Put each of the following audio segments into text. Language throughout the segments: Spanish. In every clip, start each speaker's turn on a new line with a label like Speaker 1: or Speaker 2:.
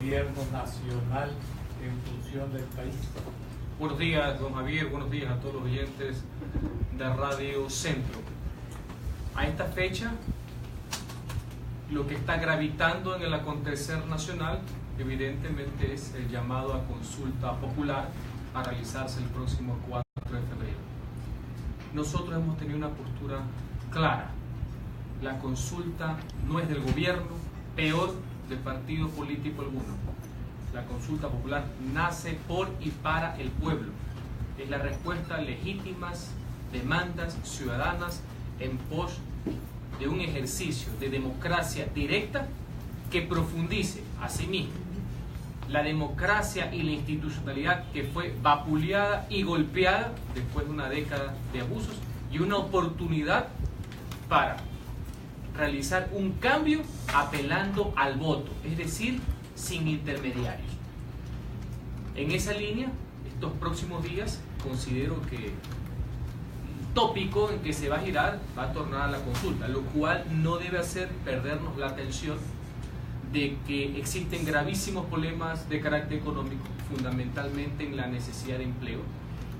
Speaker 1: gobierno nacional en función del país.
Speaker 2: Buenos días, don Javier, buenos días a todos los oyentes de Radio Centro. A esta fecha, lo que está gravitando en el acontecer nacional, evidentemente, es el llamado a consulta popular a realizarse el próximo 4 de febrero. Nosotros hemos tenido una postura clara. La consulta no es del gobierno, peor de partido político alguno. La consulta popular nace por y para el pueblo. Es la respuesta a legítimas demandas ciudadanas en pos de un ejercicio de democracia directa que profundice asimismo la democracia y la institucionalidad que fue vapuleada y golpeada después de una década de abusos, y una oportunidad para realizar un cambio apelando al voto, es decir, sin intermediarios. En esa línea, estos próximos días considero que el tópico en que se va a girar va a tornar a la consulta, lo cual no debe hacer perdernos la atención de que existen gravísimos problemas de carácter económico, fundamentalmente en la necesidad de empleo,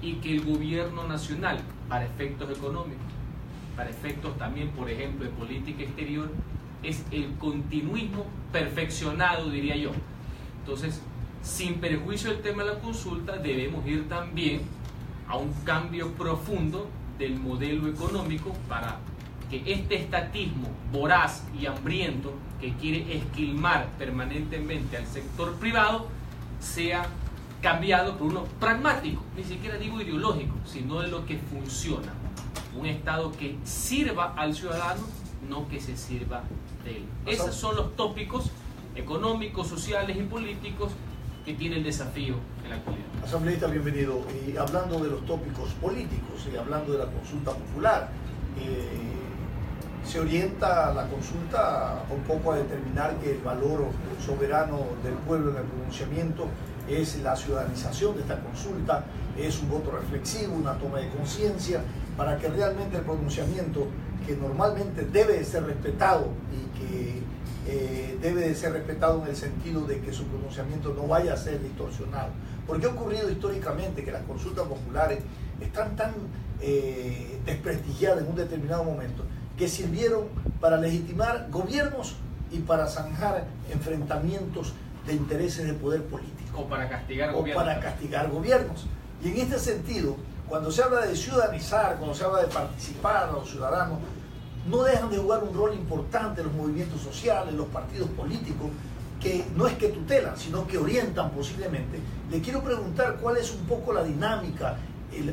Speaker 2: y que el gobierno nacional, para efectos económicos, para efectos también, por ejemplo, de política exterior, es el continuismo perfeccionado, diría yo. Entonces, sin perjuicio del tema de la consulta, debemos ir también a un cambio profundo del modelo económico para que este estatismo voraz y hambriento que quiere esquilmar permanentemente al sector privado sea cambiado por uno pragmático, ni siquiera digo ideológico, sino de lo que funciona. Un Estado que sirva al ciudadano, no que se sirva de él. Esos son los tópicos económicos, sociales y políticos que tiene el desafío en la actualidad.
Speaker 3: Asambleísta, bienvenido. Y hablando de los tópicos políticos y hablando de la consulta popular, se orienta la consulta un poco a determinar que el valor soberano del pueblo en el pronunciamiento es la ciudadanización de esta consulta, es un voto reflexivo, una toma de conciencia, para que realmente el pronunciamiento, que normalmente debe de ser respetado y que debe de ser respetado en el sentido de que su pronunciamiento no vaya a ser distorsionado. Porque ha ocurrido históricamente que las consultas populares están tan desprestigiadas en un determinado momento que sirvieron para legitimar gobiernos y para zanjar enfrentamientos de intereses de poder político.
Speaker 2: O para castigar
Speaker 3: gobiernos. Y en este sentido, cuando se habla de ciudadanizar, cuando se habla de participar a los ciudadanos, no dejan de jugar un rol importante los movimientos sociales, los partidos políticos, que no es que tutelan, sino que orientan posiblemente. Le quiero preguntar cuál es un poco la dinámica.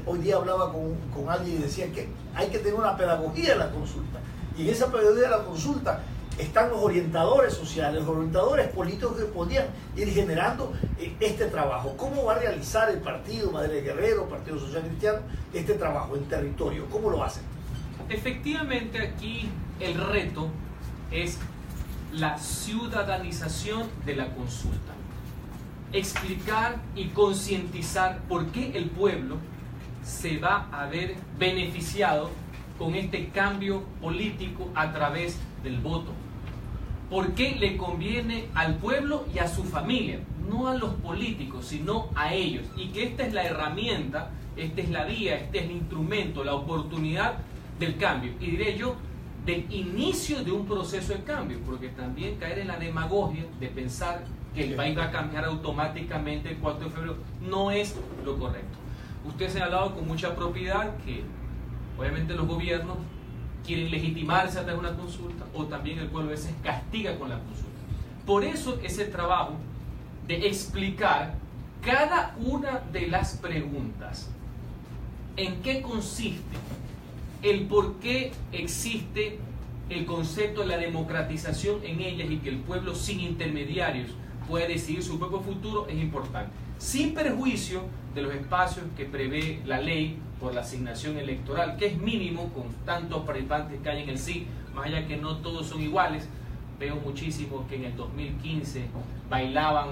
Speaker 3: Hoy día hablaba con alguien y decía que hay que tener una pedagogía de la consulta. Y en esa pedagogía de la consulta están los orientadores sociales, los orientadores políticos que podían ir generando este trabajo. ¿Cómo va a realizar el partido Madre Guerrero, Partido Social Cristiano, este trabajo en territorio? ¿Cómo lo hacen?
Speaker 2: Efectivamente, aquí el reto es la ciudadanización de la consulta. Explicar y concientizar por qué el pueblo se va a ver beneficiado con este cambio político a través del voto. ¿Por qué le conviene al pueblo y a su familia? No a los políticos, sino a ellos. Y que esta es la herramienta, esta es la vía, este es el instrumento, la oportunidad del cambio. Y diré yo, del inicio de un proceso de cambio, porque también caer en la demagogia de pensar que el país va a cambiar automáticamente el 4 de febrero no es lo correcto. Usted se ha hablado con mucha propiedad que obviamente los gobiernos quieren legitimarse a través de una consulta, o también el pueblo a veces castiga con la consulta. Por eso es el trabajo de explicar cada una de las preguntas. ¿En qué consiste? El por qué existe el concepto de la democratización en ellas y que el pueblo sin intermediarios puede decidir su propio futuro es importante, sin perjuicio de los espacios que prevé la ley por la asignación electoral, que es mínimo con tantos participantes que hay en el sí, más allá que no todos son iguales. Veo muchísimos que en el 2015 bailaban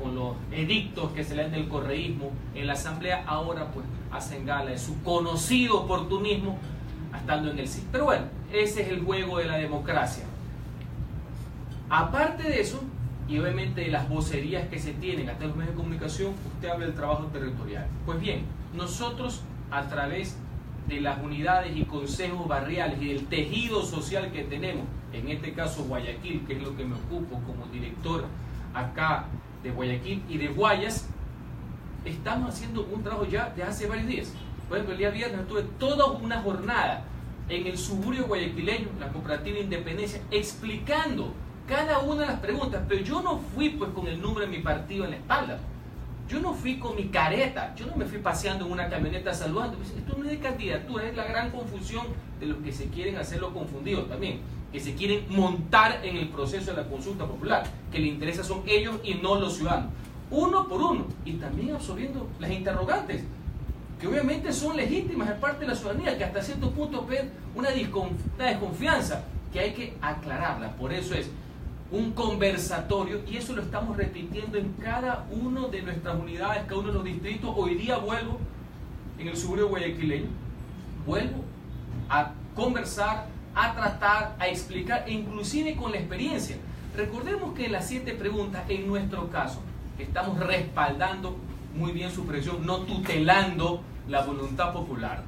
Speaker 2: con los edictos que se leen del correísmo en la asamblea, ahora pues hacen gala de su conocido oportunismo estando en el sí. Pero bueno, ese es el juego de la democracia. Aparte de eso, y obviamente de las vocerías que se tienen hasta los medios de comunicación, usted habla del trabajo territorial. Pues bien, nosotros a través de las unidades y consejos barriales y del tejido social que tenemos, en este caso Guayaquil, que es lo que me ocupo como director acá de Guayaquil y de Guayas, estamos haciendo un trabajo ya de hace varios días. Por ejemplo, el día viernes estuve toda una jornada en el suburbio guayaquileño, la cooperativa Independencia, explicando cada una de las preguntas, pero yo no fui pues con el número de mi partido en la espalda, yo no fui con mi careta, yo no me fui paseando en una camioneta saludando. Esto no es de candidatura, es la gran confusión de los que se quieren hacerlo confundidos también, que se quieren montar en el proceso de la consulta popular, que le interesa son ellos y no los ciudadanos, uno por uno, y también absorbiendo las interrogantes, que obviamente son legítimas de parte de la ciudadanía, que hasta cierto punto ven una desconfianza que hay que aclararla. Por eso es un conversatorio, y eso lo estamos repitiendo en cada uno de nuestras unidades, cada uno de los distritos. Hoy día vuelvo en el suburbio guayaquileño, vuelvo a conversar, a tratar, a explicar, e inclusive con la experiencia. Recordemos que las 7 preguntas, en nuestro caso, estamos respaldando muy bien su presión, no tutelando la voluntad popular.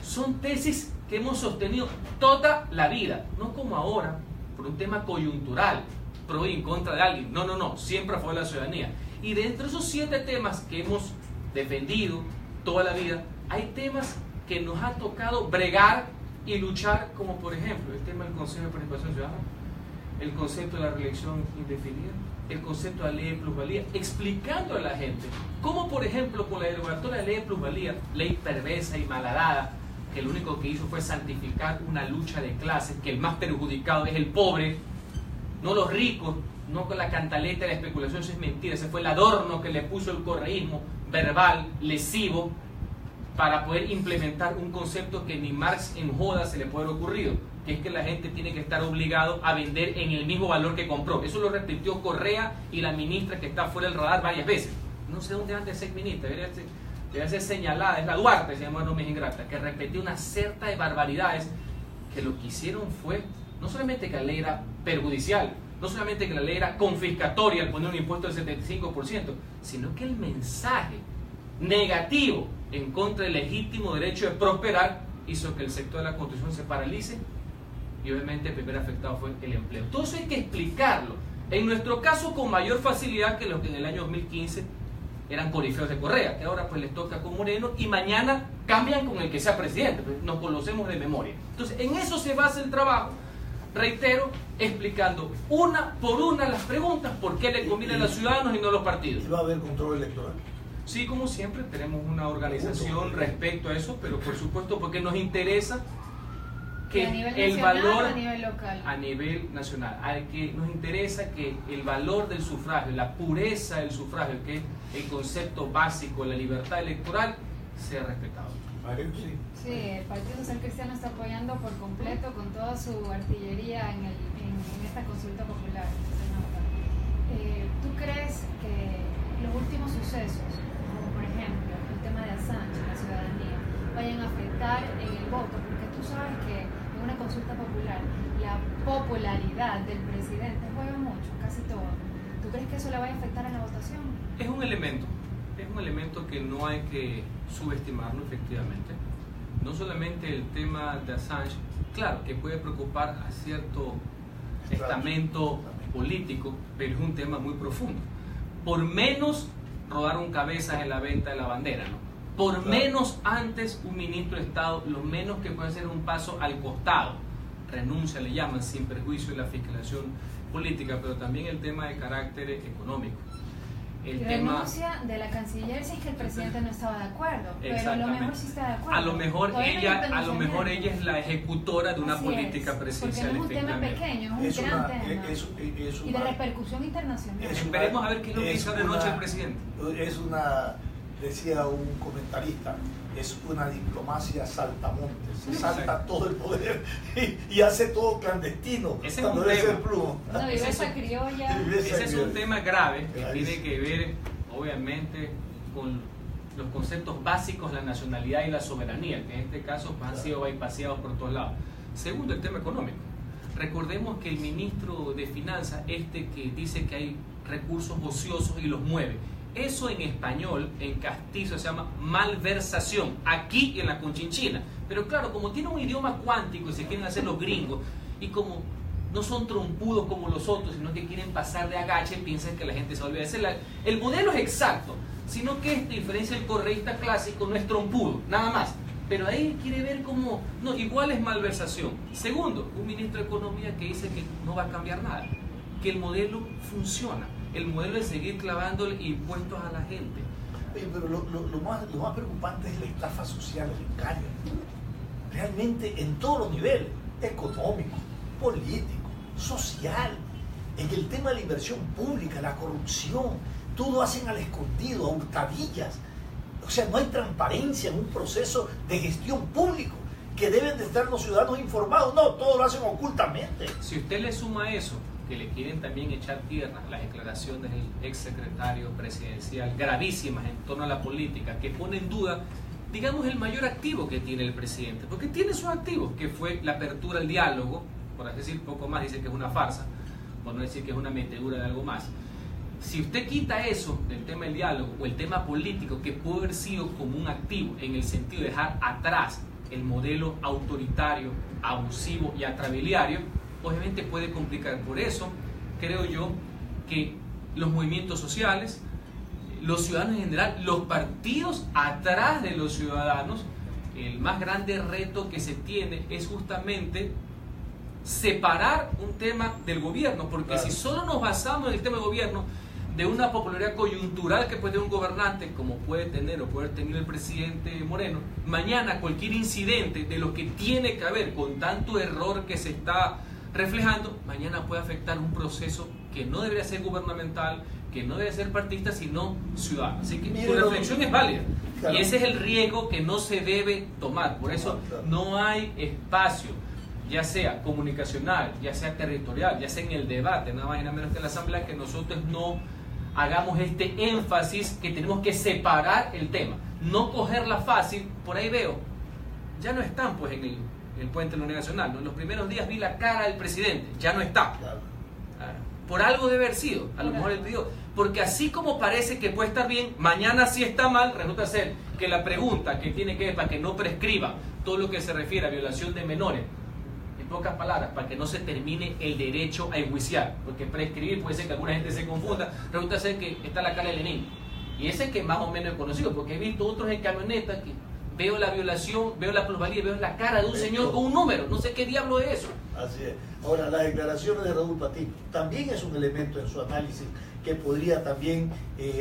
Speaker 2: Son tesis que hemos sostenido toda la vida, no como ahora, por un tema coyuntural, pro y en contra de alguien. No, siempre a favor de la ciudadanía. Y dentro de esos 7 temas que hemos defendido toda la vida, hay temas que nos ha tocado bregar y luchar, como por ejemplo el tema del Consejo de Participación Ciudadana, el concepto de la reelección indefinida, el concepto de la ley de plusvalía, explicando a la gente cómo, por ejemplo, con la derogatoria de la ley de plusvalía, ley perversa y malhadada, que lo único que hizo fue santificar una lucha de clases, que el más perjudicado es el pobre, no los ricos, no con la cantaleta de la especulación. Eso es mentira, ese fue el adorno que le puso el correísmo verbal, lesivo, para poder implementar un concepto que ni Marx en joda se le puede haber ocurrido, que es que la gente tiene que estar obligado a vender en el mismo valor que compró. Eso lo repitió Correa y la ministra, que está fuera del radar varias veces. No sé dónde anda esa ministra, debe ser señalada, es la Duarte, se llama, no me es ingrata, que repitió una cierta de barbaridades, que lo que hicieron fue, no solamente que la ley era perjudicial, no solamente que la ley era confiscatoria al poner un impuesto del 75%, sino que el mensaje negativo en contra del legítimo derecho de prosperar hizo que el sector de la construcción se paralice, y obviamente el primer afectado fue el empleo. Todo eso hay que explicarlo, en nuestro caso con mayor facilidad que los que en el año 2015 eran corifeos de Correa, que ahora pues les toca con Moreno, y mañana cambian con el que sea presidente, nos conocemos de memoria. Entonces en eso se basa el trabajo, reitero, explicando una por una las preguntas, por qué le conviene a los ciudadanos y no a los partidos.
Speaker 3: ¿Y va a haber control electoral?
Speaker 2: Sí, como siempre, tenemos una organización respecto a eso, pero por supuesto porque nos interesa que el valor
Speaker 4: a nivel local,
Speaker 2: a nivel nacional, nos interesa que el valor del sufragio, la pureza del sufragio, que es el concepto básico de la libertad electoral, sea respetado.
Speaker 4: Sí, el Partido Social Cristiano está apoyando por completo con toda su artillería en esta consulta popular. ¿Tú crees que los últimos sucesos, como por ejemplo el tema de Assange en la ciudadanía, vayan a afectar en el voto? Porque tú sabes que en una consulta popular la popularidad del presidente juega mucho, casi todo. ¿Tú crees que eso le vaya a afectar a la votación?
Speaker 2: Es un elemento que no hay que subestimarlo, efectivamente. No solamente el tema de Assange, claro que puede preocupar a cierto estamento político, pero es un tema muy profundo. Por menos rodaron cabezas en la venta de la bandera, ¿no? Por menos antes un ministro de Estado, lo menos que puede ser un paso al costado, renuncia le llaman, sin perjuicio de la fiscalización política, pero también el tema de carácter económico. El
Speaker 4: renuncia de la canciller si es que el presidente no estaba de acuerdo, pero a lo mejor sí está de acuerdo.
Speaker 2: A lo mejor ella es la ejecutora de una política presidencial.
Speaker 4: Porque no es un tema pequeño, es un gran tema. Y de repercusión internacional.
Speaker 2: Esperemos a ver qué es lo que hizo de noche el presidente.
Speaker 3: Decía un comentarista, es una diplomacia saltamontes, se salta todo el poder y hace todo clandestino.
Speaker 2: Ese es un tema.
Speaker 4: No, esa criolla.
Speaker 2: Ese es un tema grave que tiene que ver, obviamente, con los conceptos básicos de la nacionalidad y la soberanía, que en este caso han sido bypaseados por todos lados. Segundo, el tema económico. Recordemos que el ministro de Finanzas, que dice que hay recursos ociosos y los mueve, eso en español, en castizo, se llama malversación, aquí en la Conchinchina. Pero claro, como tiene un idioma cuántico y se quieren hacer los gringos, y como no son trompudos como los otros, sino que quieren pasar de agache, piensan que la gente se va a olvidar. El modelo es exacto, sino que a diferencia del correísta clásico, no es trompudo, nada más. Pero ahí quiere ver cómo, no, igual es malversación. Segundo, un ministro de Economía que dice que no va a cambiar nada, que el modelo funciona. El modelo es seguir clavándole impuestos a la gente.
Speaker 3: Oye, pero lo más preocupante es la estafa social, el engaño. Realmente en todos los niveles, económico, político, social, en el tema de la inversión pública, la corrupción, todo hacen al escondido, a hurtadillas. O sea, no hay transparencia en un proceso de gestión público que deben de estar los ciudadanos informados. No, todo lo hacen ocultamente.
Speaker 2: Si usted le suma eso, que le quieren también echar tierra las declaraciones del exsecretario presidencial, gravísimas en torno a la política, que pone en duda, digamos, el mayor activo que tiene el presidente, porque tiene sus activos, que fue la apertura al diálogo, por así decir, poco más, dice que es una farsa, por no decir que es una metedura de algo más. Si usted quita eso del tema del diálogo o el tema político, que puede haber sido como un activo en el sentido de dejar atrás el modelo autoritario, abusivo y atrabiliario, obviamente puede complicar. Por eso creo yo que los movimientos sociales, los ciudadanos en general, los partidos atrás de los ciudadanos, el más grande reto que se tiene es justamente separar un tema del gobierno, porque claro, si solo nos basamos en el tema del gobierno, de una popularidad coyuntural que puede tener un gobernante, como puede tener o puede tener el presidente Moreno, mañana cualquier incidente de lo que tiene que haber con tanto error que se está reflejando, mañana puede afectar un proceso que no debería ser gubernamental, que no debe ser partista, sino ciudadano. Así que tu reflexión es válida. Claro. Y ese es el riesgo que no se debe tomar. Por eso no hay espacio, ya sea comunicacional, ya sea territorial, ya sea en el debate, nada más y nada menos que en la Asamblea, que nosotros no hagamos este énfasis que tenemos que separar el tema, no cogerla fácil. Por ahí veo, ya no están pues en el puente de la Unidad Nacional, ¿no? En los primeros días vi la cara del presidente, ya no está. Claro. Por algo debe haber sido, a lo mejor él pidió, porque así como parece que puede estar bien, mañana si está mal, resulta ser que la pregunta que tiene que ver para que no prescriba todo lo que se refiere a violación de menores, en pocas palabras, para que no se termine el derecho a enjuiciar, porque prescribir puede ser que alguna gente se confunda, resulta ser que está la cara de Lenin, y ese que más o menos he conocido, porque he visto otros en camioneta que veo la violación, veo la plusvalía, veo la cara de un señor con un número, no sé qué diablo es eso.
Speaker 3: Así es. Ahora, las declaraciones de Raúl Patín también es un elemento en su análisis que podría también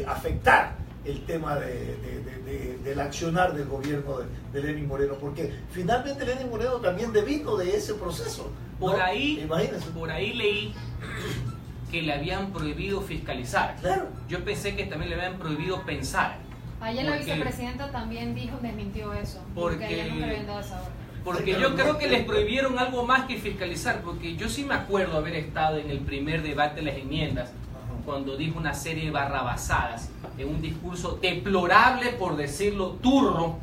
Speaker 3: afectar el tema del accionar del gobierno de Lenín Moreno, porque finalmente Lenín Moreno también devino de ese proceso, ¿no?
Speaker 2: Por ahí leí que le habían prohibido fiscalizar.
Speaker 3: Claro.
Speaker 2: Yo pensé que también le habían prohibido pensar.
Speaker 4: Ayer la vicepresidenta también desmintió eso, porque ella nunca le habían dado esa orden.
Speaker 2: Porque yo creo que les prohibieron algo más que fiscalizar, porque yo sí me acuerdo haber estado en el primer debate de las enmiendas, cuando dijo una serie de barrabasadas, en un discurso deplorable, por decirlo turro,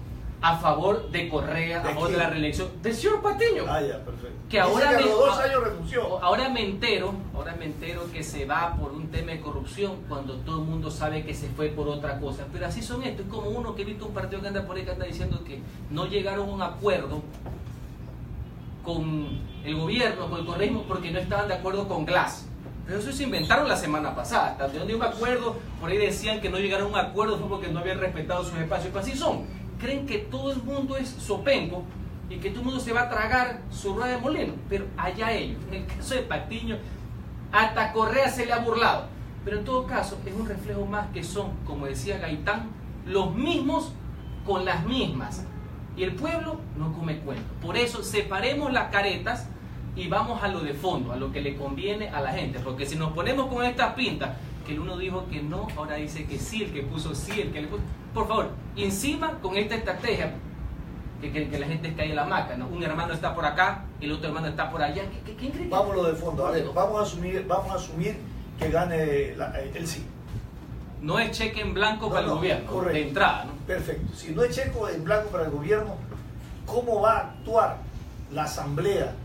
Speaker 2: a favor de Correa, a favor de la reelección del señor Patiño.
Speaker 3: Ah, ya, perfecto.
Speaker 2: Que ahora
Speaker 3: a los 2 años renunció.
Speaker 2: Ahora me entero que se va por un tema de corrupción, cuando todo el mundo sabe que se fue por otra cosa. Pero así son estos. Es como uno que he visto un partido que anda por ahí que anda diciendo que no llegaron a un acuerdo con el gobierno, con el correísmo, porque no estaban de acuerdo con Glass. Pero eso se inventaron la semana pasada. Hasta donde un acuerdo, por ahí decían que no llegaron a un acuerdo fue porque no habían respetado sus espacios. Pero así son. Creen que todo el mundo es sopenco y que todo el mundo se va a tragar su rueda de molino, pero allá ellos. En el caso de Patiño, hasta Correa se le ha burlado, pero en todo caso es un reflejo más que son, como decía Gaitán, los mismos con las mismas, y el pueblo no come cuento. Por eso separemos las caretas y vamos a lo de fondo, a lo que le conviene a la gente, porque si nos ponemos con estas pintas, que el uno dijo que no, ahora dice que sí, el que puso sí, el que le puso... Por favor, encima con esta estrategia que la gente cae en la hamaca, ¿no? Un hermano está por acá, el otro hermano está por allá. ¿Quién cree que...
Speaker 3: Vámonos de fondo. A ver, vamos a asumir que gane el sí.
Speaker 2: No es cheque en blanco para el gobierno, correcto, de entrada, ¿no?
Speaker 3: Perfecto. Si no es cheque en blanco para el gobierno, ¿cómo va a actuar la Asamblea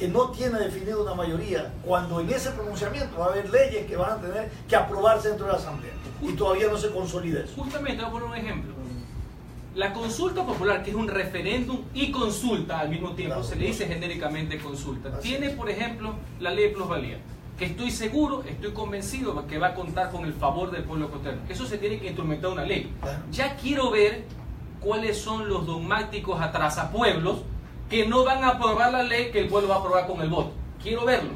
Speaker 3: que no tiene definida una mayoría, cuando en ese pronunciamiento va a haber leyes que van a tener que aprobarse dentro de la Asamblea y todavía no se consolida eso.
Speaker 2: Justamente, voy a poner un ejemplo. La consulta popular, que es un referéndum y consulta al mismo tiempo,
Speaker 3: Claro,
Speaker 2: se le dice genéricamente consulta.
Speaker 3: Así
Speaker 2: Tiene,
Speaker 3: es.
Speaker 2: por ejemplo, la ley de plusvalía, que estoy seguro, estoy convencido que va a contar con el favor del pueblo ecuatoriano. Eso se tiene que instrumentar en una ley.
Speaker 3: Claro.
Speaker 2: Ya quiero ver cuáles son los dogmáticos atrasapueblos que no van a aprobar la ley que el pueblo va a aprobar con el voto. Quiero verlo,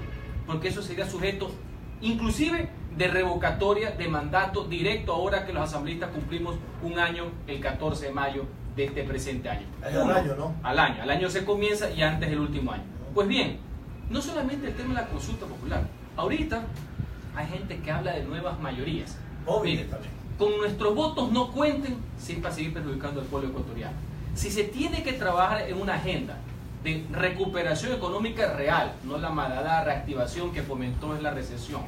Speaker 2: porque eso sería sujeto, inclusive, de revocatoria de mandato directo ahora que los asambleístas cumplimos un año el 14 de mayo de este presente año.
Speaker 3: Es al año, ¿no?
Speaker 2: Al año se comienza y antes del último año. Pues bien, no solamente el tema de la consulta popular. Ahorita hay gente que habla de nuevas mayorías.
Speaker 3: Móviles
Speaker 2: Mire,
Speaker 3: también.
Speaker 2: con nuestros votos no cuenten, sin para seguir perjudicando al pueblo ecuatoriano. Si se tiene que trabajar en una agenda de recuperación económica real, no la malhadada reactivación que fomentó en la recesión,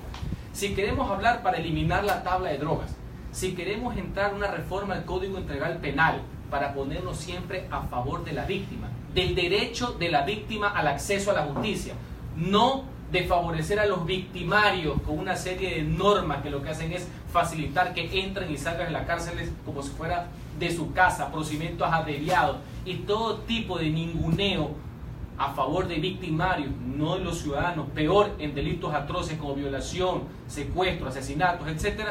Speaker 2: si queremos hablar para eliminar la tabla de drogas, si queremos entrar en una reforma del Código Integral Penal para ponernos siempre a favor de la víctima, del derecho de la víctima al acceso a la justicia, no de favorecer a los victimarios con una serie de normas que lo que hacen es facilitar que entren y salgan de las cárceles como si fuera de su casa, procedimientos abreviados y todo tipo de ninguneo a favor de victimarios, no de los ciudadanos, peor en delitos atroces como violación, secuestro, asesinatos, etc.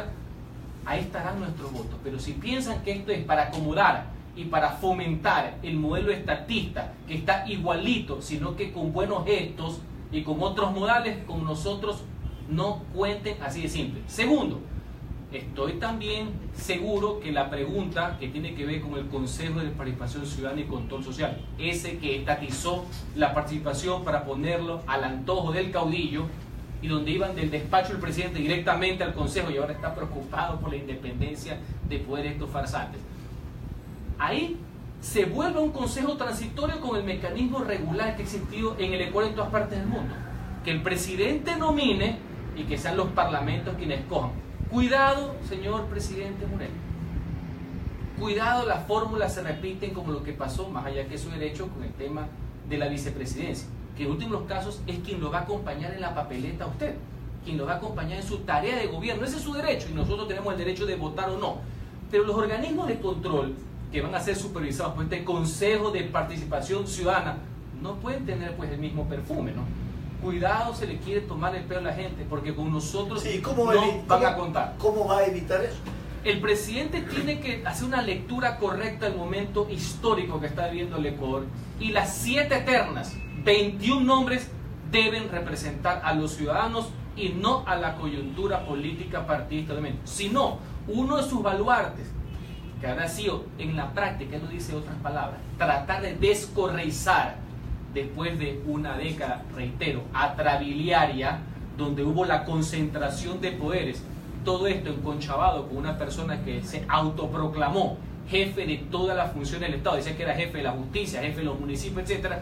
Speaker 2: Ahí estarán nuestros votos. Pero si piensan que esto es para acomodar y para fomentar el modelo estatista, que está igualito, sino que con buenos gestos y con otros modales, con nosotros no cuenten, así de simple. Segundo, estoy también seguro que la pregunta que tiene que ver con el Consejo de Participación Ciudadana y Control Social, ese que estatizó la participación para ponerlo al antojo del caudillo y donde iban del despacho del presidente directamente al Consejo y ahora está preocupado por la independencia de poder estos farsantes. Ahí se vuelve un consejo transitorio con el mecanismo regular que ha existido en el Ecuador en todas partes del mundo. Que el presidente nomine y que sean los parlamentos quienes escojan. Cuidado, señor presidente Moreno. Cuidado, las fórmulas se repiten como lo que pasó, más allá que su derecho, con el tema de la vicepresidencia. Que en últimos casos es quien lo va a acompañar en la papeleta a usted. Quien lo va a acompañar en su tarea de gobierno. Ese es su derecho y nosotros tenemos el derecho de votar o no. Pero los organismos de control que van a ser supervisados por este Consejo de Participación Ciudadana no pueden tener pues el mismo perfume, ¿no? Cuidado, se le quiere tomar el pelo a la gente porque con nosotros
Speaker 3: Sí,
Speaker 2: van a contar.
Speaker 3: ¿Cómo va a evitar eso?
Speaker 2: El presidente tiene que hacer una lectura correcta del momento histórico que está viviendo el Ecuador y las 7 ternas, 21 nombres deben representar a los ciudadanos y no a la coyuntura política partidista del momento, sino uno de sus baluartes que habrá sido en la práctica, no dice otras palabras, tratar de descorreizar después de una década, reitero, atrabiliaria, donde hubo la concentración de poderes, todo esto enconchavado con una persona que se autoproclamó jefe de todas las funciones del Estado, decía que era jefe de la justicia, jefe de los municipios, etc.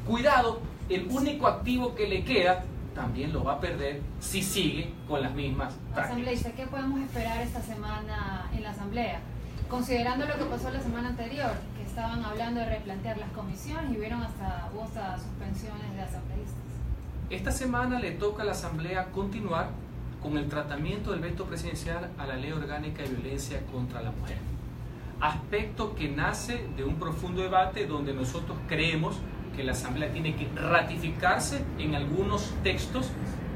Speaker 2: Cuidado, el único activo que le queda también lo va a perder si sigue con las mismas prácticas.
Speaker 4: Asambleísta, ¿qué podemos esperar esta semana en la Asamblea? Considerando lo que pasó la semana anterior, que estaban hablando de replantear las comisiones y hubo hasta suspensiones de asambleístas.
Speaker 2: Esta semana le toca a la Asamblea continuar con el tratamiento del veto presidencial a la Ley Orgánica de Violencia contra la Mujer. Aspecto que nace de un profundo debate donde nosotros creemos que la Asamblea tiene que ratificarse en algunos textos,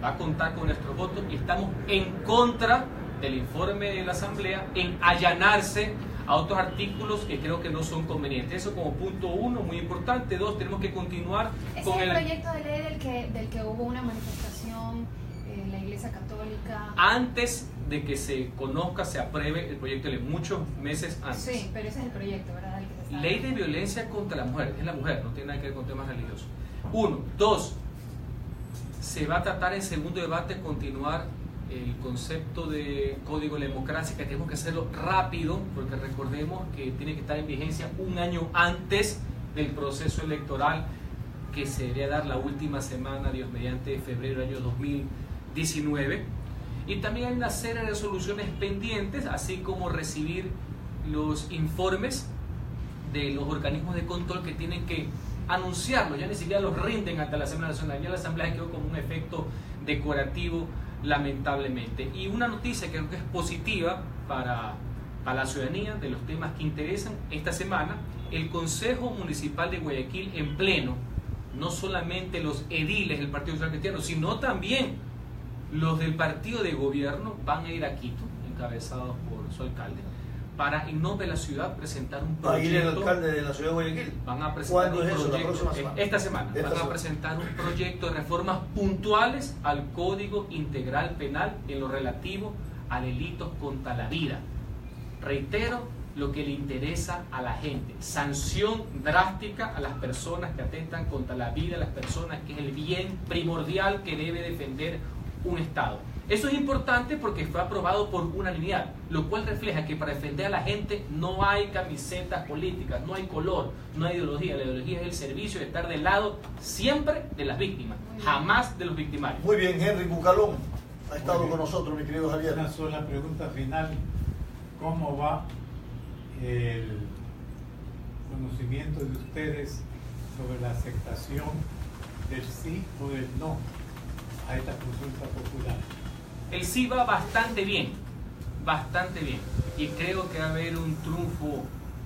Speaker 2: va a contar con nuestro voto y estamos en contra del informe de la Asamblea en allanarse a otros artículos que creo que no son convenientes. Eso como punto 1, muy importante. 2, tenemos que continuar
Speaker 4: ¿Ese
Speaker 2: con
Speaker 4: es el proyecto de ley del que hubo una manifestación en la Iglesia Católica?
Speaker 2: Antes de que se conozca, se apruebe el proyecto de ley, muchos meses antes.
Speaker 4: Sí, pero ese es el proyecto, ¿verdad? El que se está
Speaker 2: Ley de violencia contra la mujer, es la mujer, no tiene nada que ver con temas religiosos. 1, 2, se va a tratar en segundo debate continuar el concepto de código de la democracia, que tenemos que hacerlo rápido, porque recordemos que tiene que estar en vigencia un año antes del proceso electoral que se debería dar la última semana, Dios mediante, de febrero del año 2019. Y también hay una serie de resoluciones pendientes, así como recibir los informes de los organismos de control que tienen que anunciarlos, ya ni siquiera los rinden ante la Asamblea Nacional, ya la Asamblea quedó como un efecto decorativo, lamentablemente. Y una noticia que creo que es positiva para la ciudadanía de los temas que interesan: esta semana el Consejo Municipal de Guayaquil en pleno, no solamente los ediles del Partido Social Cristiano, sino también los del partido de gobierno, van a ir a Quito, encabezados por su alcalde, para en nombre de la ciudad presentar un proyecto.
Speaker 3: ¿Va a ir el alcalde de la ciudad de Guayaquil?
Speaker 2: Van a presentar
Speaker 3: ¿Cuándo es eso? ¿La próxima semana?
Speaker 2: Esta semana. Van a presentar un proyecto de reformas puntuales al Código Integral Penal en lo relativo a delitos contra la vida. Reitero lo que le interesa a la gente: sanción drástica a las personas que atentan contra la vida de las personas, que es el bien primordial que debe defender un Estado. Eso es importante porque fue aprobado por unanimidad, lo cual refleja que para defender a la gente no hay camisetas políticas, no hay color, no hay ideología. La ideología es el servicio de estar del lado siempre de las víctimas, jamás de los victimarios.
Speaker 3: Muy bien, Henry Bucalón ha estado con nosotros, mi querido Javier.
Speaker 1: Una sola pregunta final: ¿cómo va el conocimiento de ustedes sobre la aceptación del sí o del no a esta consulta popular?
Speaker 2: El sí va bastante bien, y creo que va a haber un triunfo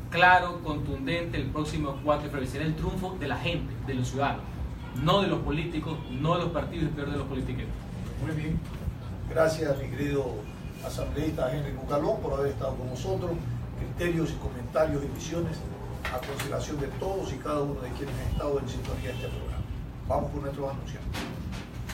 Speaker 2: claro, contundente el próximo 4 de febrero. Será el triunfo de la gente, de los ciudadanos, no de los políticos, no de los partidos y peor de los politiqueros.
Speaker 1: Muy bien.
Speaker 3: Gracias, mi querido asambleísta Henry Bucalón, por haber estado con nosotros. Criterios y comentarios y visiones a consideración de todos y cada uno de quienes han estado en sintonía de este programa. Vamos con nuestros anuncios.